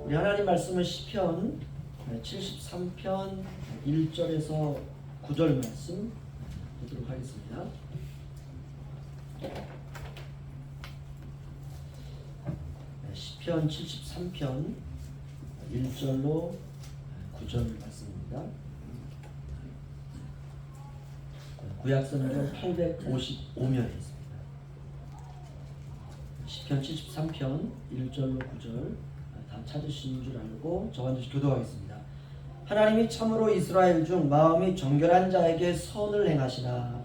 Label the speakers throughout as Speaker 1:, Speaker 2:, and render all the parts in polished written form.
Speaker 1: 우리 하나님 말씀은 시편 73편 1절에서 9절 말씀 보도록 하겠습니다. 시편 73편 1절로 9절 말씀입니다. 구약성경 855면에 있습니다. 시편 73편 1절로 9절 다 찾으신 줄 알고 저와 같이 교도하겠습니다. 하나님이 참으로 이스라엘 중 마음이 정결한 자에게 선을 행하시나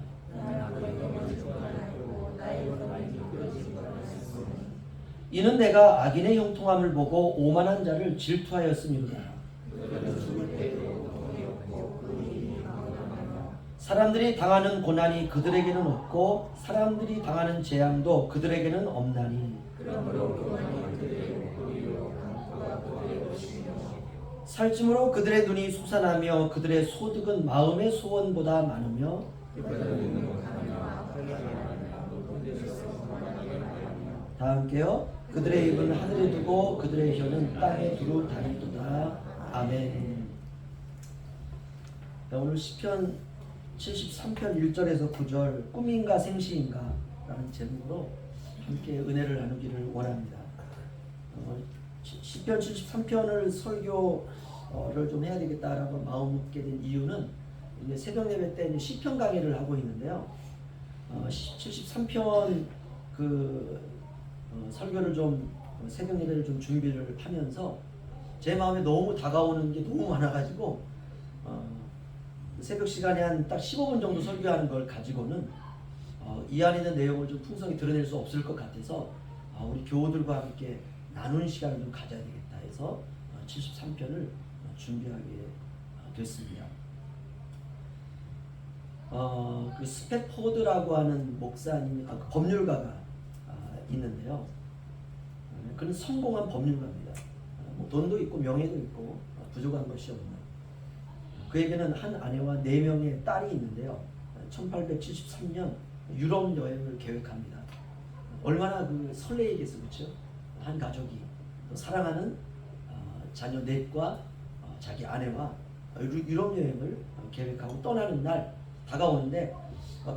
Speaker 1: 이는 내가 악인의 형통함을 보고 오만한 자를 질투하였음이로다. 사람들이 당하는 고난이 그들에게는 없고 사람들이 당하는 재앙도 그들에게는 없나니 살찜으로 그들의 눈이 솟아나며 그들의 소득은 마음의 소원보다 많으며 다 함께요. 그들의 입은 하늘에 두고 그들의 혀는 땅에 두루 다니도다. 아멘. 오늘 시편 73편 1절에서 9절 꿈인가 생시인가 라는 제목으로 함께 은혜를 나누기를 원합니다. 시편 73편을 설교를 좀 해야 되겠다라고 마음 먹게 된 이유는 이제 새벽 예배 때 시편 강의를 하고 있는데요. 73편 설교를 좀 새벽 예배를 좀 준비를 하면서 제 마음에 너무 다가오는 게 너무 많아가지고 새벽 시간에 한 딱 15분 정도 설교하는 걸 가지고는 이 안에 있는 내용을 좀 풍성히 드러낼 수 없을 것 같아서 우리 교우들과 함께 나누는 시간을 좀 가져야 되겠다 해서 73편을 준비하게 됐습니다. 그 스패포드라고 하는 목사님, 법률가가 있는데요. 그는 성공한 법률가입니다. 돈도 있고 명예도 있고 부족한 것이 없는. 그에게는 한 아내와 4명의 딸이 있는데요. 1873년 유럽 여행을 계획합니다. 얼마나 설레이겠어, 그렇죠? 한 가족이 사랑하는 자녀 넷과 자기 아내와 유럽 여행을 계획하고 떠나는 날 다가오는데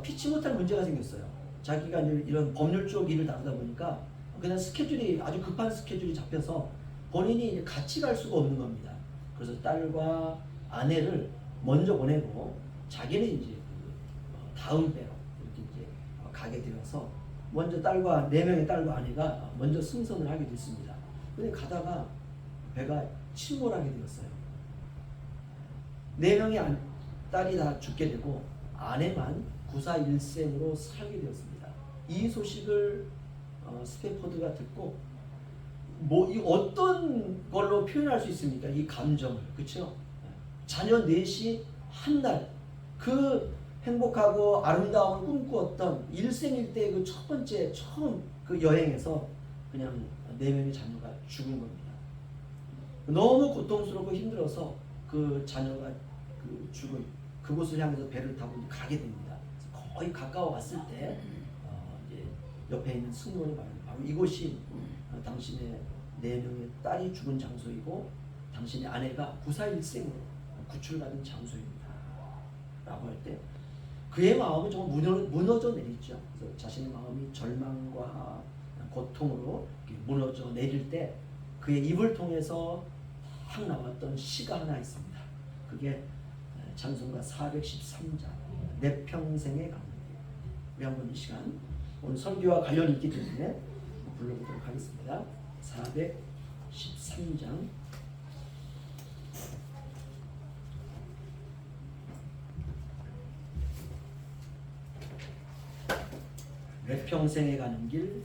Speaker 1: 피치 못할 문제가 생겼어요. 자기가 이런 법률 쪽 일을 다루다 보니까 그냥 스케줄이 아주 급한 스케줄이 잡혀서 본인이 같이 갈 수가 없는 겁니다. 그래서 딸과 아내를 먼저 보내고 자기는 이제 다음 배로 이렇게 이제 가게 되어서 먼저 4명의 딸과 아내가 먼저 승선을 하게 됐습니다. 근데 가다가 배가 침몰하게 되었어요. 4명의 딸이 다 죽게 되고 아내만 구사일생으로 살게 되었습니다. 이 소식을 스패포드가 듣고 이 어떤 걸로 표현할 수 있습니까? 이 감정을, 그렇죠? 자녀 넷이 한 날 그 행복하고 아름다움을 꿈꾸었던 일생일대 그 첫 번째 처음 그 여행에서 그냥 4명의 자녀가 죽은 겁니다. 너무 고통스럽고 힘들어서 그 자녀가 죽은 그곳을 향해서 배를 타고 가게 됩니다. 거의 가까워 왔을 때 이제 옆에 있는 승무원이 말합니다. 바로 이곳이 당신의 4명의 딸이 죽은 장소이고 당신의 아내가 구사일생으로 구출받은 장소입니다. 라고 할 때 그의 마음은 정말 무너져 내리죠. 그래서 자신의 마음이 절망과 고통으로 무너져 내릴 때 그의 입을 통해서 확 나왔던 시가 하나 있습니다. 그게 찬송가 413장 내 평생의 감격. 우리 한번 이 시간 오늘 설교와 관련이 있기 때문에 불러보도록 하겠습니다. 413장 내 평생에 가는 길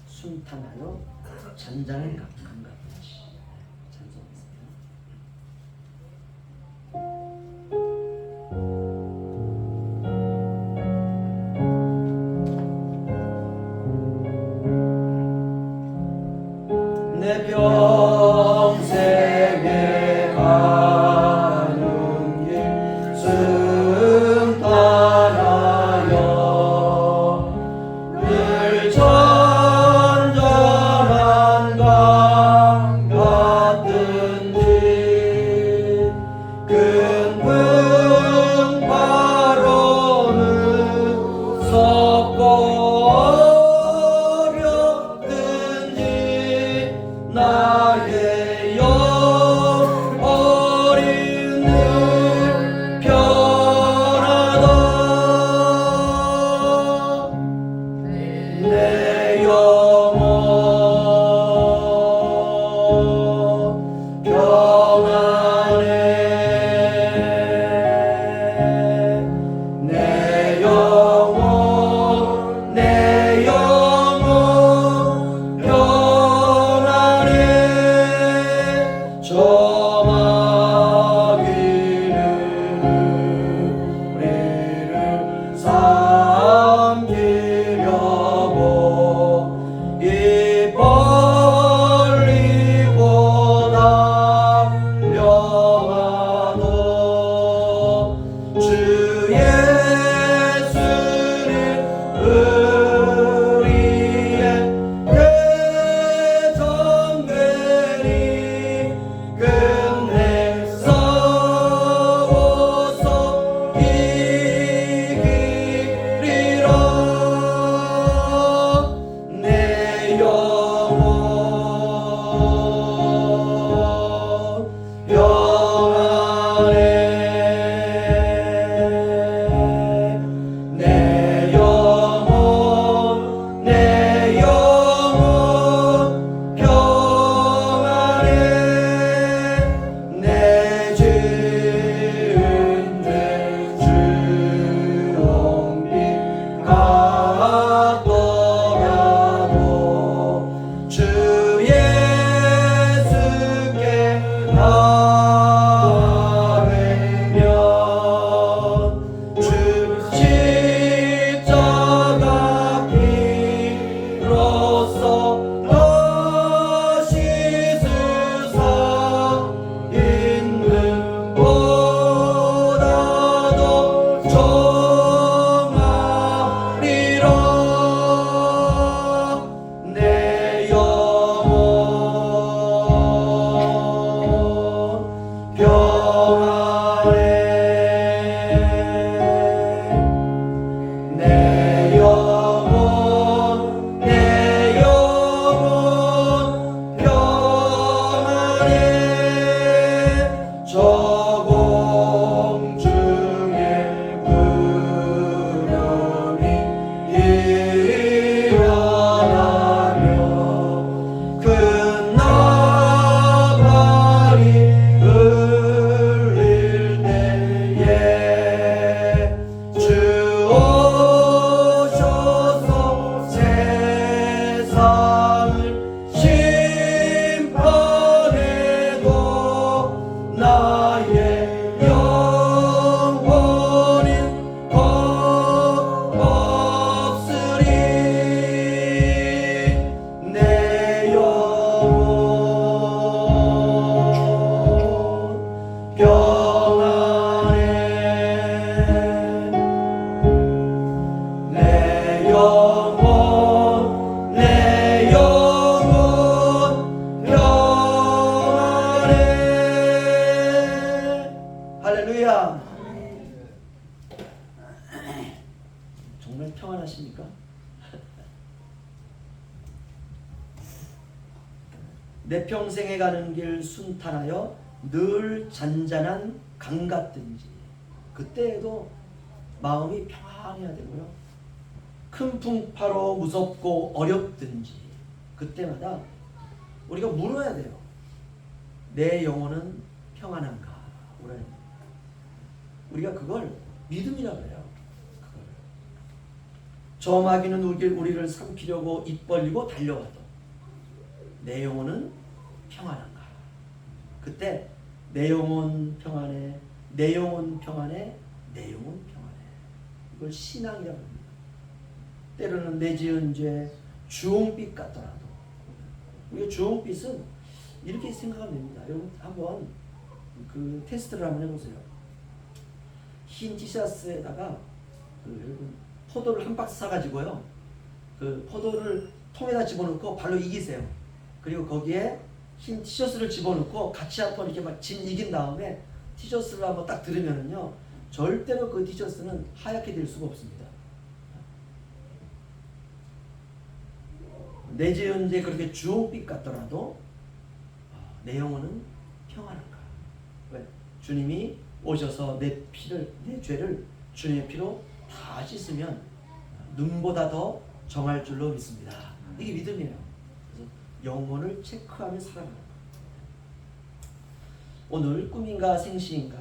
Speaker 1: 순탄하여 잔잔한 감각같이 찬송하겠습니다. 내 평생에 가는 길 순탄하여 늘 잔잔한 강 나의 영혼이 늘 편하다. 내 영혼 평안해. 내 영혼 내 영혼 평안해. 저 마귀는 우리를 삼키려고 입 벌리고 달려가도 주 예수는 우리의 대적되니 끝내 싸워서 이기리라. 내 영혼 평안해. 내 영혼 평안해. 내 죄은 주홍빛 같더라도 주 예수께 아뢰면 주 십자가 피로써 나 씻으사 있는 보다 더 정하리라. 내 영혼 평안해. 내 영혼 평안해. 저 공중의 구름이 일어나며 큰 나팔이 울릴 때에 주 오셔서 세상을 심판해도 나의 영혼은 겁없으리. 내 영혼 평안해. 내 영혼 평안해. 할렐루야. 정말 평안하십니까? 내 평생에 가는 길 순탄하여 늘 잔잔한 강 같든지 그때에도 마음이 평안해야 되고요. 큰 풍파로 무섭고 어렵든지 그때마다 우리가 물어야 돼요. 내 영혼은 평안한가? 우리가 그걸 믿음이라고 해요. 저 마귀는 우리를 삼키려고 입 벌리고 달려와도 내 영혼은 평안한가? 그때 내 영혼 평안해, 내 영혼 평안해, 내 영혼 평안해. 이걸 신앙이라고 합니다. 때로는 내 지은 죄 주홍빛 같더라도 우리가 주홍빛은 이렇게 생각하면 됩니다. 여러분 한번 그 테스트를 한번 해보세요. 흰 티셔츠에다가 여러분 포도를 한 박스 사가지고요. 그 포도를 통에다 집어넣고 발로 이기세요. 그리고 거기에 흰 티셔츠를 집어넣고 같이 한번 이렇게 막 진 이긴 다음에 티셔츠를 한번 딱 들으면은요, 절대로 그 티셔츠는 하얗게 될 수가 없습니다. 내 지은 죄 그렇게 주홍빛 같더라도 내 영혼은 평안한가? 왜? 주님이 오셔서 내 죄를 주님의 피로 다 씻으면 눈보다 더 정할 줄로 믿습니다. 이게 믿음이에요. 그래서 영혼을 체크하며 살아가는 거예요. 오늘 꿈인가 생시인가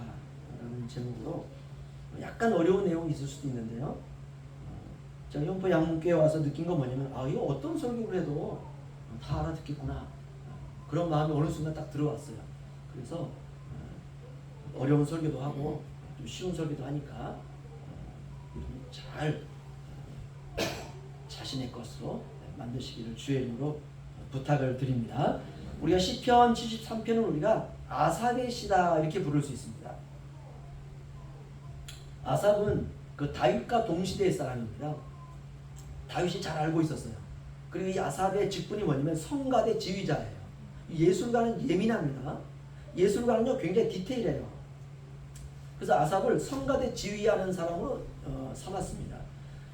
Speaker 1: 라는 제목으로 약간 어려운 내용이 있을 수도 있는데요. 제가 현포 양문교회 와서 느낀 건 뭐냐면 이거 어떤 설교를 해도 다 알아듣겠구나. 그런 마음이 어느 순간 딱 들어왔어요. 그래서 어려운 설교도 하고 좀 쉬운 설교도 하니까 잘 자신의 것으로 만드시기를 주의 이름으로 부탁을 드립니다. 우리가 시편 73편을 우리가 아삽의 시다 이렇게 부를 수 있습니다. 아삽은 그 다윗과 동시대의 사람입니다. 다윗이 잘 알고 있었어요. 그리고 이 아삽의 직분이 뭐냐면 성가대 지휘자예요. 예술가는 예민합니다. 예술가는요 굉장히 디테일해요. 그래서 아삽을 성가대 지휘하는 사람으로 삼았습니다.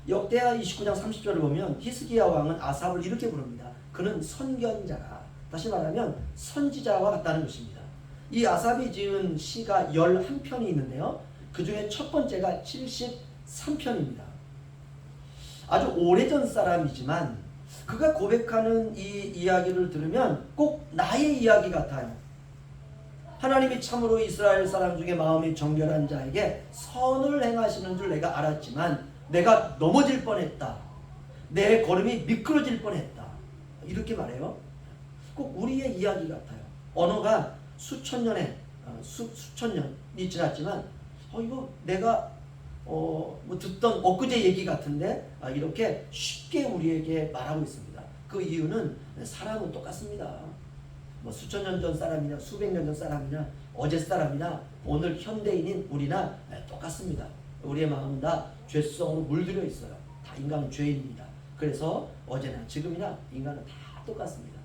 Speaker 1: 역대하 29장 30절을 보면 히스기야 왕은 아삽을 이렇게 부릅니다. 그는 선견자라. 다시 말하면 선지자와 같다는 것입니다. 이 아삽이 지은 시가 11편이 있는데요. 그 중에 첫 번째가 73편입니다. 아주 오래전 사람이지만 그가 고백하는 이 이야기를 들으면 꼭 나의 이야기 같아요. 하나님이 참으로 이스라엘 사람 중에 마음이 정결한 자에게 선을 행하시는 줄 내가 알았지만 내가 넘어질 뻔했다. 내 걸음이 미끄러질 뻔했다. 이렇게 말해요. 꼭 우리의 이야기 같아요. 언어가 수천 년이 지났지만 이거 내가 뭐 듣던 엊그제 얘기 같은데 이렇게 쉽게 우리에게 말하고 있습니다. 그 이유는 사람은 똑같습니다. 뭐 수천 년 전 사람이냐 수백 년 전 사람이냐 어제 사람이나 오늘 현대인인 우리나 똑같습니다. 우리의 마음은 다 죄성으로 물들여 있어요. 다 인간은 죄인입니다. 그래서 어제나 지금이나 인간은 다 똑같습니다.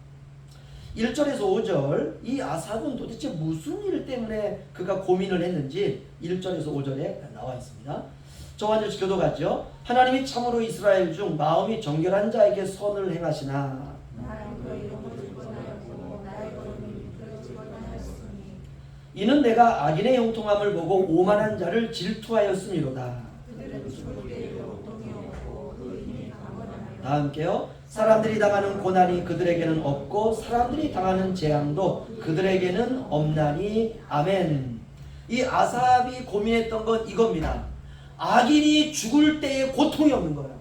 Speaker 1: 1절에서 5절 이 아삽은 도대체 무슨 일 때문에 그가 고민을 했는지 1절에서 5절에 나와 있습니다. 저와 같이 교도가죠. 하나님이 참으로 이스라엘 중 마음이 정결한 자에게 선을 행하시나 이는 내가 악인의 형통함을 보고 오만한 자를 질투하였음이로다. 다 함께요. 사람들이 당하는 고난이 그들에게는 없고 사람들이 당하는 재앙도 그들에게는 없나니. 아멘. 이 아삽이 고민했던 건 이겁니다. 악인이 죽을 때에 고통이 없는 거예요.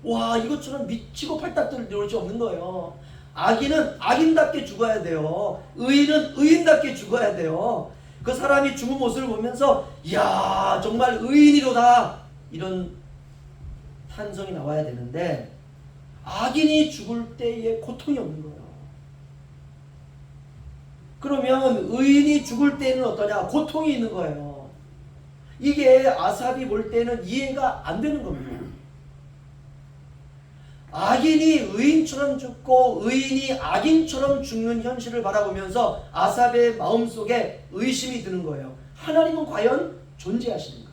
Speaker 1: 와, 이것처럼 미치고 팔딱 뛸 수 없는 거예요. 악인은 악인답게 죽어야 돼요. 의인은 의인답게 죽어야 돼요. 그 사람이 죽은 모습을 보면서 이야 정말 의인이로다 이런 탄성이 나와야 되는데 악인이 죽을 때에 고통이 없는 거예요. 그러면 의인이 죽을 때는 어떠냐? 고통이 있는 거예요. 이게 아삽이 볼 때는 이해가 안 되는 겁니다. 악인이 의인처럼 죽고 의인이 악인처럼 죽는 현실을 바라보면서 아삽의 마음속에 의심이 드는 거예요. 하나님은 과연 존재하시는가?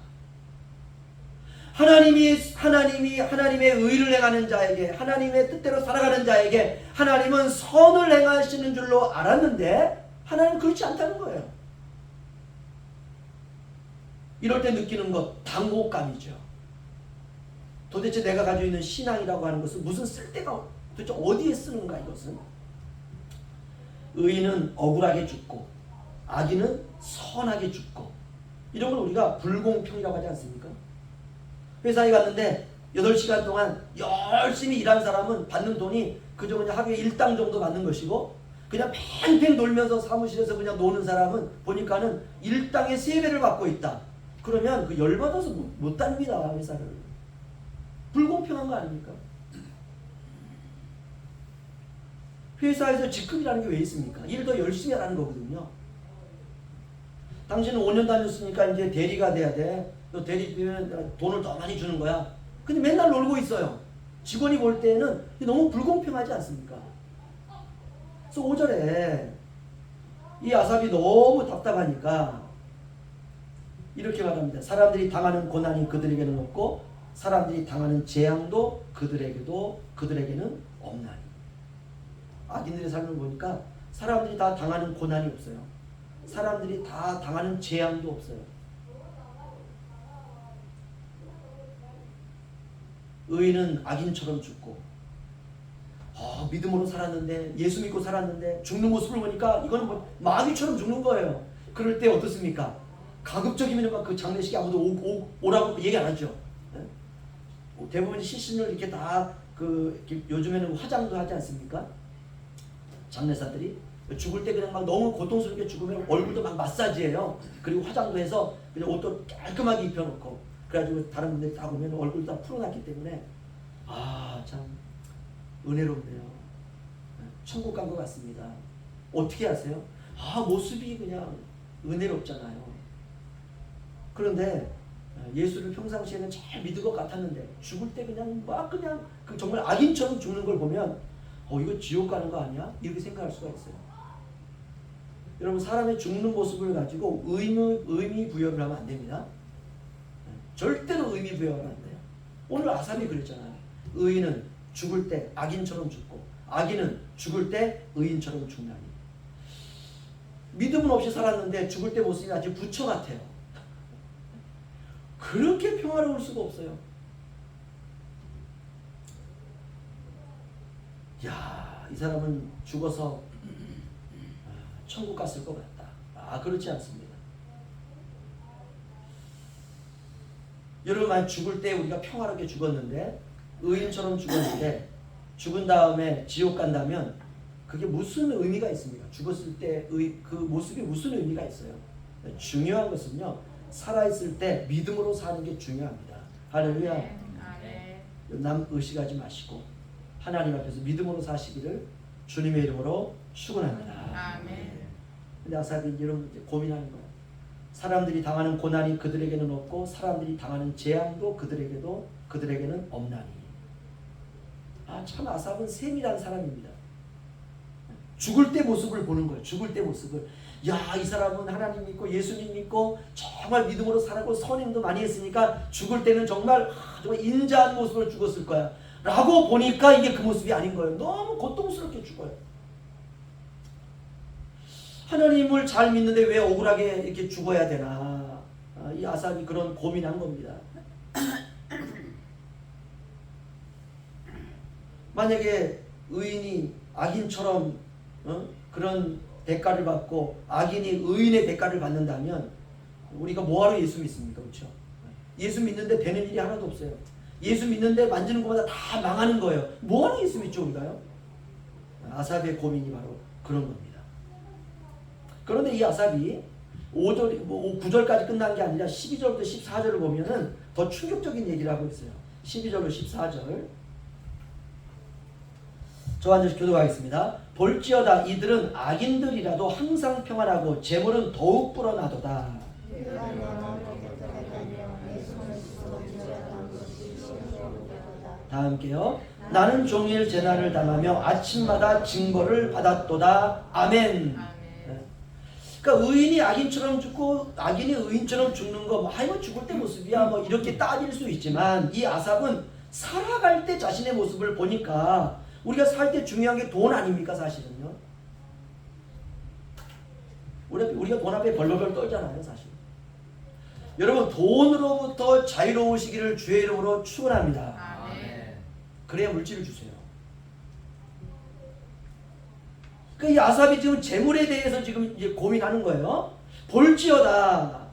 Speaker 1: 하나님의 의를 행하는 자에게, 하나님의 뜻대로 살아가는 자에게 하나님은 선을 행하시는 줄로 알았는데 하나님은 그렇지 않다는 거예요. 이럴 때 느끼는 것, 당혹감이죠. 도대체 내가 가지고 있는 신앙이라고 하는 것은 무슨 쓸데가 도대체 어디에 쓰는가 이것은? 의인은 억울하게 죽고 악인은 선하게 죽고 이런 걸 우리가 불공평이라고 하지 않습니까? 회사에 갔는데 8시간 동안 열심히 일한 사람은 받는 돈이 그저 그냥 하루에 1당 정도 받는 것이고 그냥 팽팽 놀면서 사무실에서 그냥 노는 사람은 보니까는 1당의 3배를 받고 있다. 그러면 그 열받아서 못 다닙니다, 회사를. 불공평한 거 아닙니까? 회사에서 직급이라는 게 왜 있습니까? 일 더 열심히 하라는 거거든요. 당신은 5년 다녔으니까 이제 대리가 돼야 돼. 너 대리 되면 돈을 더 많이 주는 거야. 근데 맨날 놀고 있어요. 직원이 볼 때는 너무 불공평하지 않습니까? 그래서 5절에 이 아삽이 너무 답답하니까 이렇게 말합니다. 사람들이 당하는 고난이 그들에게는 없고 사람들이 당하는 재앙도 그들에게는 없나니. 악인들의 삶을 보니까 사람들이 다 당하는 고난이 없어요. 사람들이 다 당하는 재앙도 없어요. 의인은 악인처럼 죽고, 믿음으로 살았는데, 예수 믿고 살았는데 죽는 모습을 보니까 이거는 뭐 마귀처럼 죽는 거예요. 그럴 때 어떻습니까? 가급적이면 막 그 장례식에 아무도 오라고 얘기 안 하죠. 대부분 시신을 이렇게 다 요즘에는 화장도 하지 않습니까? 장례사들이 죽을 때 그냥 막 너무 고통스럽게 죽으면 얼굴도 막 마사지해요. 그리고 화장도 해서 그냥 옷도 깔끔하게 입혀놓고, 그래가지고 다른 분들이 다 보면 얼굴도 다 풀어놨기 때문에 참 은혜롭네요. 천국 간 것 같습니다. 어떻게 하세요? 모습이 그냥 은혜롭잖아요. 그런데 예수를 평상시에는 잘 믿을 것 같았는데 죽을 때 그냥 정말 악인처럼 죽는 걸 보면 이거 지옥 가는 거 아니야? 이렇게 생각할 수가 있어요. 여러분, 사람의 죽는 모습을 가지고 의미 부여를 하면 안 됩니다. 절대로 의미 부여를 하면 안 돼요. 오늘 아삽이 그랬잖아요. 의인은 죽을 때 악인처럼 죽고 악인은 죽을 때 의인처럼 죽나니. 믿음은 없이 살았는데 죽을 때 모습이 아주 부처 같아요. 그렇게 평화로울 수가 없어요. 이 사람은 죽어서 천국 갔을 것 같다. 그렇지 않습니다. 여러분, 죽을 때 우리가 평화롭게 죽었는데, 의인처럼 죽었는데 죽은 다음에 지옥 간다면 그게 무슨 의미가 있습니까? 죽었을 때 그 모습이 무슨 의미가 있어요? 중요한 것은요, 살아있을 때 믿음으로 사는 게 중요합니다. 할렐루야. 남 의식하지 마시고 하나님 앞에서 믿음으로 사시기를 주님의 이름으로 축원합니다. 근데 아삽이 이런 고민하는 거예요. 사람들이 당하는 고난이 그들에게는 없고 사람들이 당하는 재앙도 그들에게는 없나니. 참 아삽은 세밀한 사람입니다. 죽을 때 모습을 보는 거예요. 죽을 때 모습을. 이 사람은 하나님 믿고 예수님 믿고 정말 믿음으로 살았고 선행도 많이 했으니까 죽을 때는 정말 인자한 모습으로 죽었을 거야 라고 보니까 이게 그 모습이 아닌 거예요. 너무 고통스럽게 죽어요. 하나님을 잘 믿는데 왜 억울하게 이렇게 죽어야 되나. 이 아삽이 그런 고민한 겁니다. 만약에 의인이 악인처럼 그런 대가를 받고 악인이 의인의 대가를 받는다면 우리가 뭐하러 예수 믿습니까? 그렇죠? 예수 믿는데 되는 일이 하나도 없어요. 예수 믿는데 만지는 것마다 다 망하는 거예요. 뭐하러 예수 믿죠 우리가요? 아삽의 고민이 바로 그런 겁니다. 그런데 이 아삽이 9절까지 끝난 게 아니라 12절부터 14절을 보면은 더 충격적인 얘기를 하고 있어요. 12절로 14절 저 한 절씩 교독하겠습니다. 볼지어다 이들은 악인들이라도 항상 평안하고 재물은 더욱 불어나도다. 다 함께요. 나는 종일 재난을 당하며 아침마다 징벌을 받았도다. 아멘. 그러니까 의인이 악인처럼 죽고 악인이 의인처럼 죽는 거 이거 죽을 때 모습이야 이렇게 따질 수 있지만 이 아삽은 살아갈 때 자신의 모습을 보니까 우리가 살 때 중요한 게 돈 아닙니까? 사실은요. 우리가 돈 앞에 벌벌벌 떨잖아요. 사실. 여러분, 돈으로부터 자유로우시기를 주의 이름으로 축원합니다. 그래야 물질을 주세요. 그러니까 이 아삽이 지금 재물에 대해서 지금 이제 고민하는 거예요. 볼지어다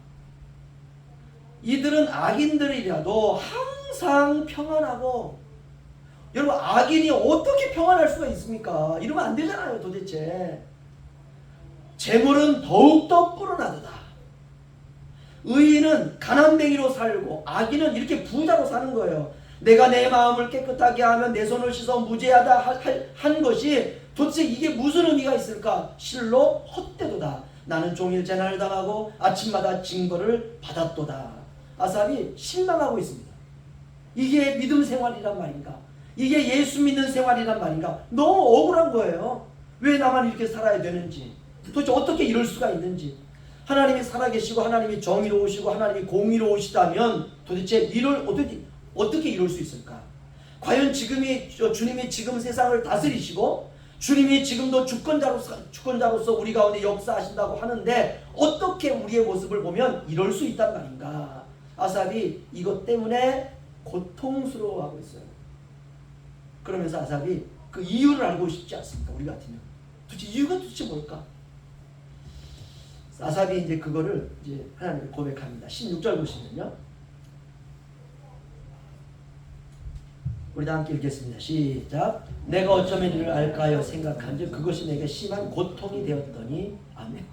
Speaker 1: 이들은 악인들이라도 항상 평안하고. 여러분, 악인이 어떻게 평안할 수가 있습니까? 이러면 안 되잖아요 도대체. 재물은 더욱더 불어나도다. 의인은 가난뱅이로 살고 악인은 이렇게 부자로 사는 거예요. 내가 내 마음을 깨끗하게 하면 내 손을 씻어 무죄하다 한 것이 도대체 이게 무슨 의미가 있을까? 실로 헛되도다. 나는 종일 재난을 당하고 아침마다 징벌을 받았도다. 아삽이 실망하고 있습니다. 이게 믿음 생활이란 말인가? 이게 예수 믿는 생활이란 말인가? 너무 억울한 거예요. 왜 나만 이렇게 살아야 되는지, 도대체 어떻게 이럴 수가 있는지. 하나님이 살아계시고 하나님이 정의로우시고 하나님이 공의로우시다면 도대체 어떻게 이룰 수 있을까? 과연 주님이 지금 세상을 다스리시고 주님이 지금도 주권자로서 우리 가운데 역사하신다고 하는데 어떻게 우리의 모습을 보면 이럴 수 있단 말인가. 아삽이 이것 때문에 고통스러워하고 있어요. 그러면서 아삽이 그 이유를 알고 싶지 않습니까? 우리 같으면 이유가 도대체 뭘까? 아삽이 이제 그거를 이제 하나님께 고백합니다. 16절 보시면요. 우리 다 함께 읽겠습니다. 시작. 내가 어쩌면 이를 알까요 생각한즉 그것이 내게 심한 고통이 되었더니 아멘.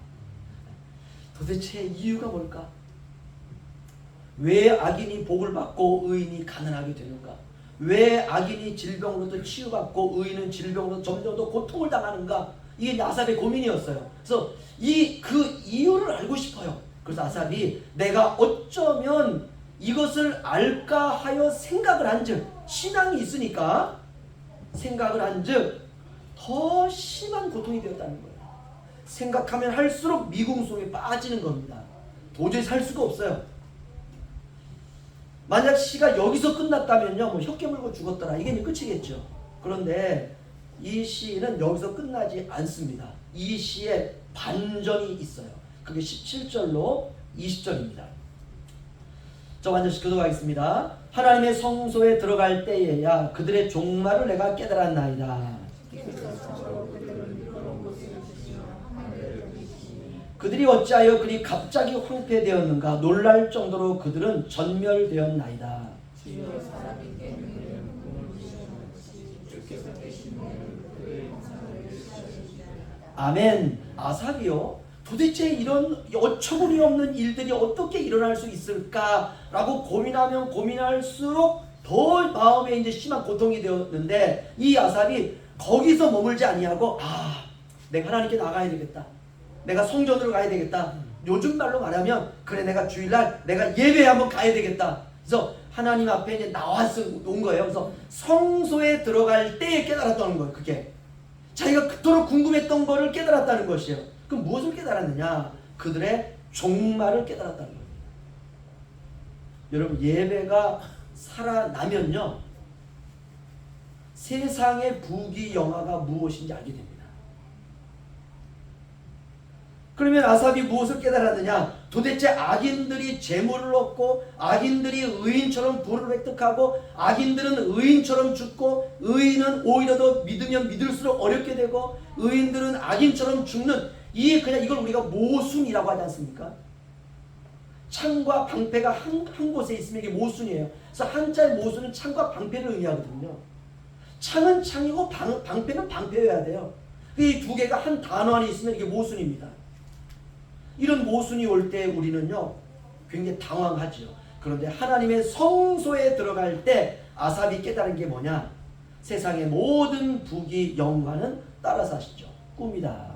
Speaker 1: 도대체 이유가 뭘까? 왜 악인이 복을 받고 의인이 가난하게 되는가? 왜 악인이 질병으로도 치유받고 의인은 질병으로 점점 더 고통을 당하는가? 이게 아삽의 고민이었어요. 그래서 그 이유를 알고 싶어요. 그래서 아삽이 내가 어쩌면 이것을 알까 하여 생각을 한즉, 신앙이 있으니까 생각을 한즉 더 심한 고통이 되었다는 거예요. 생각하면 할수록 미궁속에 빠지는 겁니다. 도저히 살 수가 없어요. 만약 시가 여기서 끝났다면요, 뭐 혀 깨물고 죽었더라, 이게 이제 끝이겠죠. 그런데 이 시는 여기서 끝나지 않습니다. 이 시에 반전이 있어요. 그게 17절로 20절입니다. 저 완전히 교독하겠습니다. 하나님의 성소에 들어갈 때에야 그들의 종말을 내가 깨달았나이다. 그들이 어찌하여 그리 갑자기 황폐되었는가? 놀랄 정도로 그들은 전멸되었나이다. 아멘. 아삽이요, 도대체 이런 어처구니 없는 일들이 어떻게 일어날 수 있을까라고 고민하면 고민할수록 더 마음에 이제 심한 고통이 되었는데, 이 아삽이 거기서 머물지 아니하고 내가 하나님께 나가야 되겠다. 내가 성전으로 가야 되겠다. 요즘 말로 말하면 그래, 내가 주일날 내가 예배 한번 가야 되겠다. 그래서 하나님 앞에 이제 나와서 온 거예요. 그래서 성소에 들어갈 때에 깨달았다는 거예요. 그게 자기가 그토록 궁금했던 거를 깨달았다는 것이에요. 그럼 무엇을 깨달았느냐? 그들의 종말을 깨달았다는 거예요. 여러분, 예배가 살아나면요, 세상의 부귀영화가 무엇인지 알게 됩니다. 그러면 아삽이 무엇을 깨달았느냐? 도대체 악인들이 재물을 얻고 악인들이 의인처럼 부를 획득하고 악인들은 의인처럼 죽고 의인은 오히려 더 믿으면 믿을수록 어렵게 되고 의인들은 악인처럼 죽는, 이걸 우리가 모순이라고 하지 않습니까? 창과 방패가 한 곳에 있으면 이게 모순이에요. 그래서 한자의 모순은 창과 방패를 의미하거든요. 창은 창이고 방패는 방패여야 돼요. 이 두 개가 한 단어 안에 있으면 이게 모순입니다. 이런 모순이 올 때 우리는요, 굉장히 당황하죠. 그런데 하나님의 성소에 들어갈 때 아삽이 깨달은 게 뭐냐? 세상의 모든 부귀 영화는 따라서 하시죠. 꿈이다.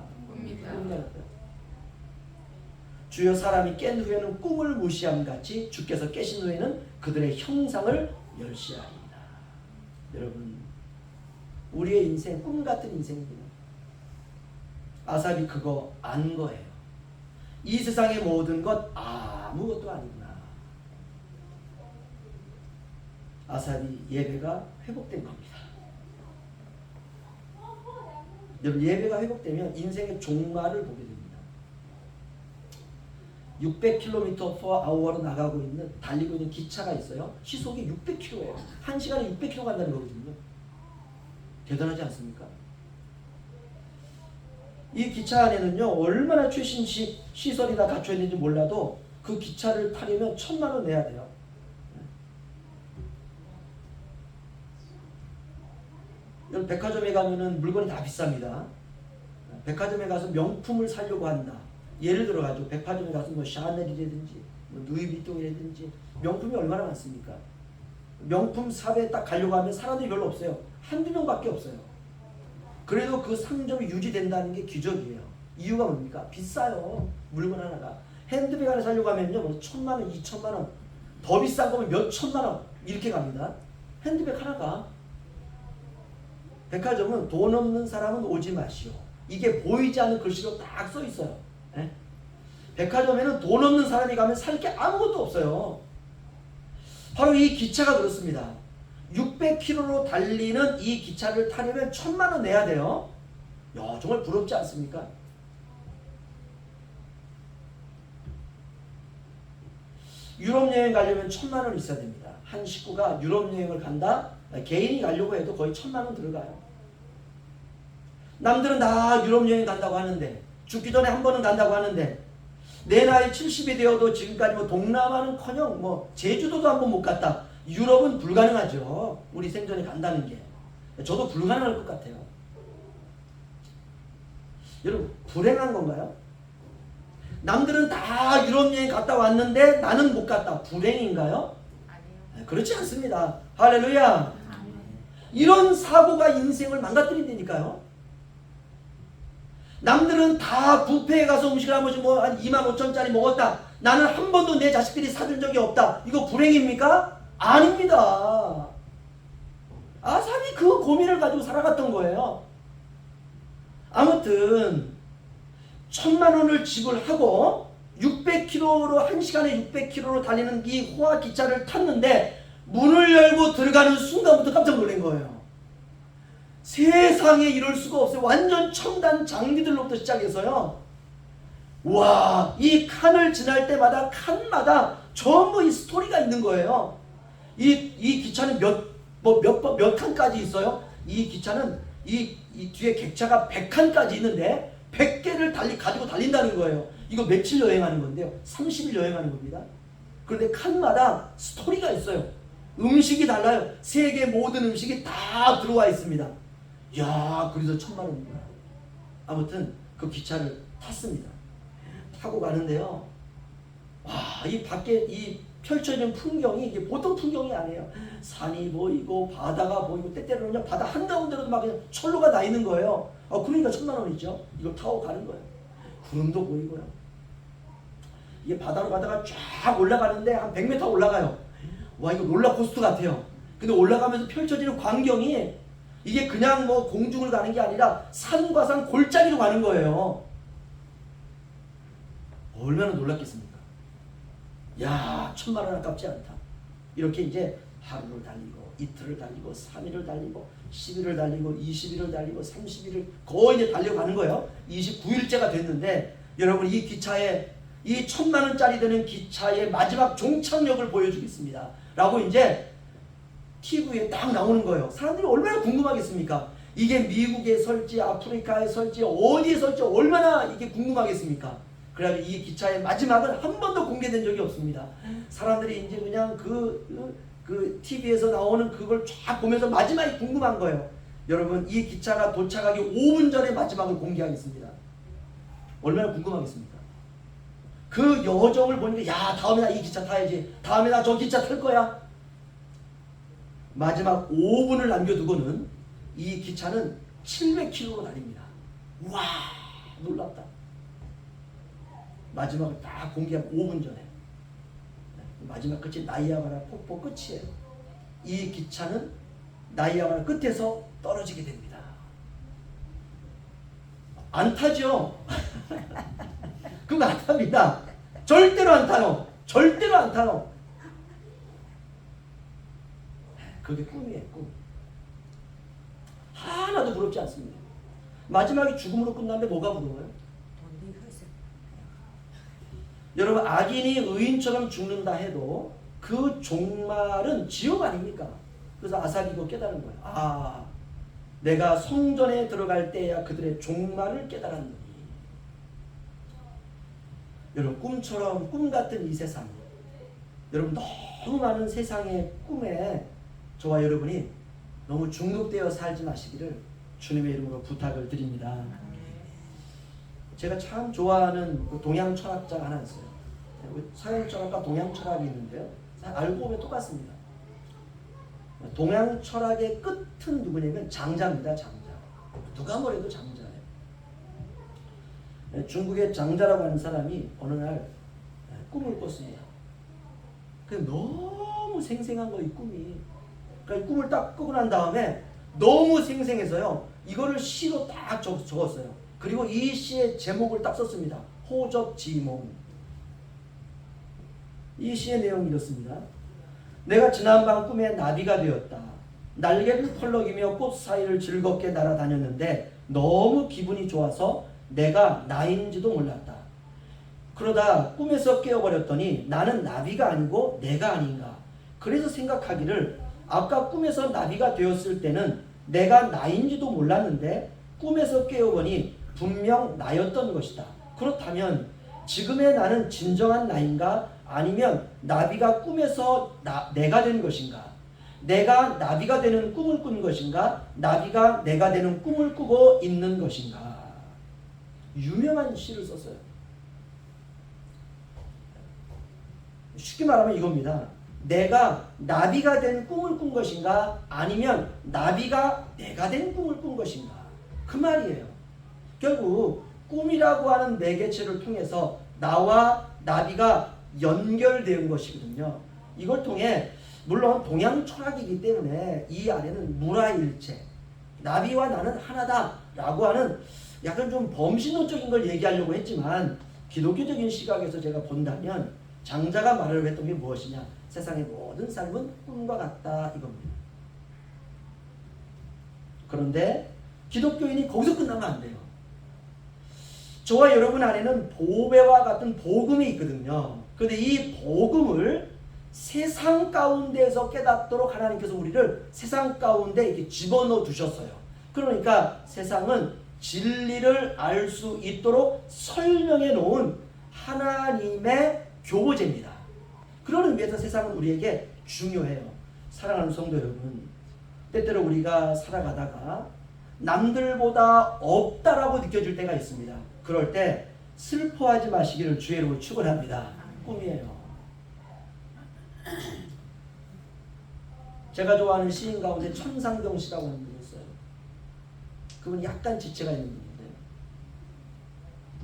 Speaker 1: 주여, 사람이 깬 후에는 꿈을 무시함같이 주께서 깨신 후에는 그들의 형상을 멸시하리이다. 여러분, 우리의 인생 꿈같은 인생입니다. 아삽이 그거 안 거예요. 이 세상의 모든 것 아무것도 아니구나. 아삽이 예배가 회복된 겁니다. 여러분, 예배가 회복되면 인생의 종말을 보게 됩니다. 600km/h로 나가고 있는, 달리고 있는 기차가 있어요. 시속이 600km예요. 1시간에 600km 간다는 거거든요. 대단하지 않습니까? 이 기차 안에는요, 얼마나 최신 시설이 다 갖춰 있는지 몰라도 그 기차를 타려면 1,000만 원 내야 돼요. 여러분, 백화점에 가면은 물건이 다 비쌉니다. 백화점에 가서 명품을 사려고 한다. 예를 들어 가지고 백화점에 가서 뭐 샤넬이라든지 뭐 누이비통이라든지 명품이 얼마나 많습니까? 명품 샵에 딱 가려고 하면 사람들이 별로 없어요. 한두 명밖에 없어요. 그래도 그 상점이 유지된다는 게 기적이에요. 이유가 뭡니까? 비싸요. 물건 하나가. 핸드백 하나 사려고 하면요, 뭐 1,000만 원, 2,000만 원, 더 비싼 거면 몇 천만 원 이렇게 갑니다. 핸드백 하나가. 백화점은 돈 없는 사람은 오지 마시오. 이게 보이지 않는 글씨로 딱 써 있어요. 네? 백화점에는 돈 없는 사람이 가면 살 게 아무것도 없어요. 바로 이 기차가 그렇습니다. 600km로 달리는 이 기차를 타려면 1,000만 원 내야 돼요. 야, 정말 부럽지 않습니까? 유럽 여행 가려면 1,000만 원 있어야 됩니다. 한 식구가 유럽 여행을 간다? 개인이 가려고 해도 거의 1,000만 원 들어가요. 남들은 다 유럽 여행 간다고 하는데, 죽기 전에 한 번은 간다고 하는데, 내 나이 70이 되어도 지금까지 뭐 동남아는커녕 뭐 제주도도 한 번 못 갔다. 유럽은 불가능하죠. 우리 생전에 간다는 게. 저도 불가능할 것 같아요. 여러분, 불행한 건가요? 남들은 다 유럽 여행 갔다 왔는데 나는 못 갔다. 불행인가요? 아니요. 그렇지 않습니다. 할렐루야. 이런 사고가 인생을 망가뜨린다니까요. 남들은 다 뷔페에 가서 음식을 한 번씩 뭐 한 25,000원짜리 먹었다. 나는 한 번도 내 자식들이 사준 적이 없다. 이거 불행입니까? 아닙니다. 아삽이 그 고민을 가지고 살아갔던 거예요. 아무튼 1,000만 원을 지불하고 600km로 1시간에 600km로 달리는 이 호화 기차를 탔는데 문을 열고 들어가는 순간부터 깜짝 놀란 거예요. 세상에 이럴 수가 없어요. 완전 첨단 장비들로부터 시작해서요. 와, 이 칸을 지날 때마다 칸마다 전부 이 스토리가 있는 거예요. 이 기차는 몇 칸까지 있어요? 이 기차는 이 뒤에 객차가 100칸까지 있는데 100개를 가지고 달린다는 거예요. 이거 며칠 여행하는 건데요. 30일 여행하는 겁니다. 그런데 칸마다 스토리가 있어요. 음식이 달라요. 세계 모든 음식이 다 들어와 있습니다. 야, 그래서 1,000만 원입니다. 아무튼 그 기차를 탔습니다. 타고 가는데요. 와, 이 밖에 이 펼쳐진 풍경이 이게 보통 풍경이 아니에요. 산이 보이고 바다가 보이고 때때로는 그냥 바다 한가운데로도 막 그냥 철로가 나 있는 거예요. 그러니까 1,000만 원이죠. 이걸 타고 가는 거예요. 구름도 보이고요. 이게 바다로 가다가 쫙 올라가는데 한 100m 올라가요. 와, 이거 롤러코스터 같아요. 근데 올라가면서 펼쳐지는 광경이 이게 그냥 뭐 공중을 가는 게 아니라 산과 산 골짜기로 가는 거예요. 얼마나 놀랐겠습니까? 야, 1,000만 원 아깝지 않다. 이렇게 이제 하루를 달리고 이틀을 달리고 3일을 달리고 10일을 달리고 20일을 달리고 30일을 거의 이제 달려가는 거예요. 29일째가 됐는데 여러분, 이 기차에 이 1,000만 원짜리 되는 기차의 마지막 종착역을 보여주겠습니다 라고 이제 TV에 딱 나오는 거예요. 사람들이 얼마나 궁금하겠습니까? 이게 미국에 설지 아프리카에 설지 어디에 설지 얼마나 이게 궁금하겠습니까? 그래가지고 이 기차의 마지막은 한 번도 공개된 적이 없습니다. 사람들이 이제 그냥 그 TV에서 나오는 그걸 쫙 보면서 마지막이 궁금한 거예요. 여러분, 이 기차가 도착하기 5분 전에 마지막을 공개하겠습니다. 얼마나 궁금하겠습니까? 그 여정을 보니까 야, 다음에 나 이 기차 타야지. 다음에 나 저 기차 탈 거야. 마지막 5분을 남겨두고는 이 기차는 700km로 달립니다. 와, 놀랍다. 마지막을 딱 공개한 5분 전에. 마지막 끝이 나이아가라 폭포 끝이에요. 이 기차는 나이아가라 끝에서 떨어지게 됩니다. 안 타죠? 그거 안 탑니다. 절대로 안 타요. 절대로 안 타요. 그게 꿈이에요, 꿈. 하나도 부럽지 않습니다. 마지막에 죽음으로 끝나는데 뭐가 부러워요? 여러분, 악인이 의인처럼 죽는다 해도 그 종말은 지옥 아닙니까? 그래서 아삽이도 깨달은 거예요. 아, 내가 성전에 들어갈 때야 그들의 종말을 깨달았느니. 여러분, 꿈처럼 꿈 같은 이 세상, 여러분 너무 많은 세상의 꿈에 저와 여러분이 너무 중독되어 살지 마시기를 주님의 이름으로 부탁을 드립니다. 제가 참 좋아하는 동양 철학자가 하나 있어요. 서양 철학과 동양 철학이 있는데요. 알고 보면 똑같습니다. 동양 철학의 끝은 누구냐면 장자입니다. 장자. 누가 뭐래도 장자예요. 중국의 장자라고 하는 사람이 어느 날 꿈을 꿨습니다. 너무 생생한 거, 이 꿈이. 그러니까 이 꿈을 딱 끄고 난 다음에 너무 생생해서요, 이거를 시로 딱 적었어요. 그리고 이 시의 제목을 딱 썼습니다. 호적지몽. 이 시의 내용이 이렇습니다. 내가 지난밤 꿈에 나비가 되었다. 날개를 펄럭이며 꽃 사이를 즐겁게 날아다녔는데 너무 기분이 좋아서 내가 나인지도 몰랐다. 그러다 꿈에서 깨어버렸더니 나는 나비가 아니고 내가 아닌가. 그래서 생각하기를 아까 꿈에서 나비가 되었을 때는 내가 나인지도 몰랐는데 꿈에서 깨어보니 분명 나였던 것이다. 그렇다면 지금의 나는 진정한 나인가? 아니면 나비가 꿈에서 내가 된 것인가? 내가 나비가 되는 꿈을 꾼 것인가? 나비가 내가 되는 꿈을 꾸고 있는 것인가? 유명한 시를 썼어요. 쉽게 말하면 이겁니다. 내가 나비가 된 꿈을 꾼 것인가? 아니면 나비가 내가 된 꿈을 꾼 것인가? 그 말이에요. 결국 꿈이라고 하는 매개체를 통해서 나와 나비가 연결된 것이거든요. 이걸 통해 물론 동양 철학이기 때문에 이 안에는 무라일체, 나비와 나는 하나다라고 하는 약간 좀 범신론적인 걸 얘기하려고 했지만 기독교적인 시각에서 제가 본다면 장자가 말을 했던 게 무엇이냐? 세상의 모든 삶은 꿈과 같다 이겁니다. 그런데 기독교인이 거기서 끝나면 안 돼요. 저와 여러분 안에는 보배와 같은 복음이 있거든요. 그런데 이 복음을 세상 가운데에서 깨닫도록 하나님께서 우리를 세상 가운데 이렇게 집어넣어 두셨어요. 그러니까 세상은 진리를 알 수 있도록 설명해 놓은 하나님의 교보제입니다. 그런 의미에서 세상은 우리에게 중요해요. 사랑하는 성도 여러분, 때때로 우리가 살아가다가 남들보다 없다라고 느껴질 때가 있습니다. 그럴 때 슬퍼하지 마시기를 주의 이름으로 축원합니다. 꿈이에요. 제가 좋아하는 시인 가운데 천상경 씨라고 하는 분이 있어요. 그분이 약간 지체가 있는 분인데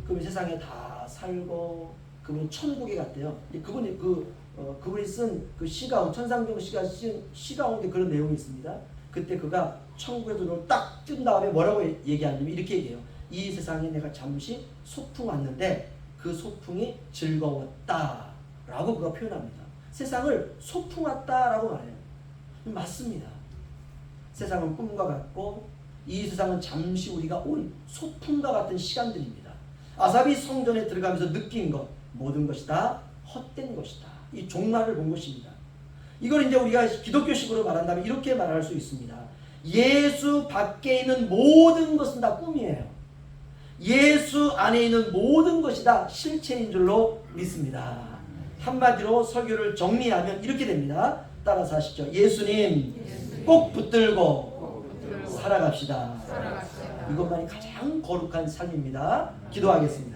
Speaker 1: 그분이 세상에 다 살고 그분이 천국에 갔대요. 그분이 그분이 쓴 그 시 가운데 천상경 씨가 쓴 시 가운데 그런 내용이 있습니다. 그때 그가 천국의 도를 딱 뜬 다음에 뭐라고 얘기하냐면 이렇게 얘기해요. 이 세상에 내가 잠시 소풍 왔는데 그 소풍이 즐거웠다 라고 그가 표현합니다. 세상을 소풍 왔다라고 말해요. 맞습니다. 세상은 꿈과 같고 이 세상은 잠시 우리가 온 소풍과 같은 시간들입니다. 아삽이 성전에 들어가면서 느낀 것, 모든 것이 다 헛된 것이다. 이 종말을 본 것입니다. 이걸 이제 우리가 기독교식으로 말한다면 이렇게 말할 수 있습니다. 예수 밖에 있는 모든 것은 다 꿈이에요. 예수 안에 있는 모든 것이 다 실체인 줄로 믿습니다. 한마디로 설교를 정리하면 이렇게 됩니다. 따라서 하시죠. 예수님 꼭 붙들고 살아갑시다. 이것만이 가장 거룩한 삶입니다. 기도하겠습니다.